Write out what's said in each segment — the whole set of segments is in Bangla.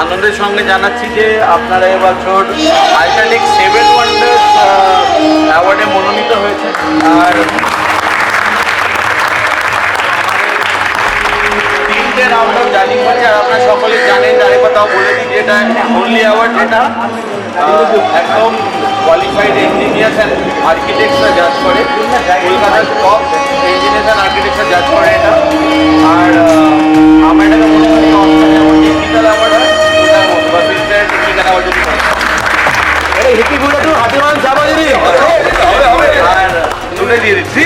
আনন্দের সঙ্গে জানাচ্ছি যে আপনারা এবছর আল্ট্রাটেক 7 ওয়ান্ডার্স অ্যাওয়ার্ডে মনোনীত হয়েছে। আর তিনটে রাউন্ড অফ জাজিং হয়েছে। আর আপনারা সকলে জানেন, তার কথাও বলে দিই, যেটা অনলি অ্যাওয়ার্ড যেটা একদম কোয়ালিফাইড ইঞ্জিনিয়ার্স অ্যান্ড আর্কিটেক্টসরা জাজ করে, কলকাতার টপ ইঞ্জিনিয়ার্স অ্যান্ড আর্কিটেক্টসরা জাজ করে এটা। আর আমার এটাকে মনে করি টেকনিক্যাল অ্যাওয়ার্ড হয়, ওটার মতো বা ফিল্টার টেকনিক্যাল অ্যাওয়ার্ড যদি হয়। হাতিবাগান সার্বজনীন আর তুলে দিয়ে দিচ্ছি।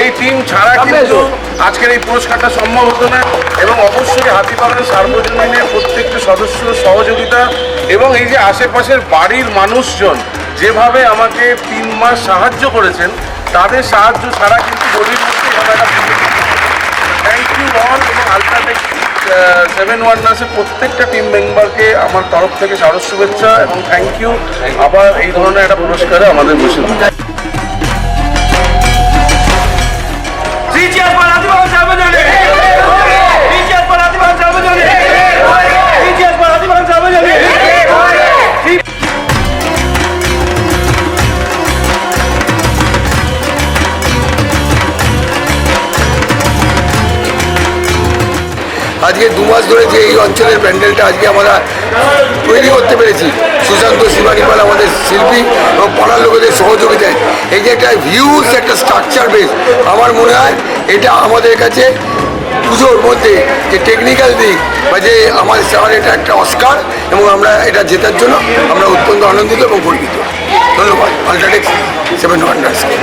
এই টিম ছাড়া কিন্তু আজকের এই পুরস্কারটা সম্ভব হতো না, এবং অবশ্যই হাতিবাগান সার্বজনীনের প্রত্যেকটা সদস্যর সহযোগিতা এবং এই যে আশেপাশের বাড়ির মানুষজন যেভাবে আমাকে 3 মাস সাহায্য করেছেন, তাদের সাহায্য ছাড়া কিন্তু গরিব থ্যাংক ইউ অল। এবং আল্ট্রাটেক 7 ওয়ান্ডার্সের প্রত্যেকটা টিম মেম্বারকে আমার তরফ থেকে সারস শুভেচ্ছা এবং থ্যাংক ইউ। আবার এই ধরনের একটা পুরস্কারে আমাদের বসে আজকে 2 মাস ধরে যে এই অঞ্চলের প্যান্ডেলটা আজকে আমরা তৈরি করতে পেরেছি, সুশান্ত শিবানীপাল আমাদের শিল্পী এবং পাড়ার লোকেদের সহযোগিতায়, এই যে একটা ভিউজ একটা স্ট্রাকচার বেস, আমার মনে হয় এটা আমাদের কাছে পুজোর মধ্যে যে টেকনিক্যাল দিক বা যে আমাদের এটা একটা অস্কার, এবং আমরা এটা জেতার জন্য আমরা অত্যন্ত আনন্দিত এবং গর্বিত। ধন্যবাদ আল্ট্রাটেক 7 ওয়ান্ডার্সকে।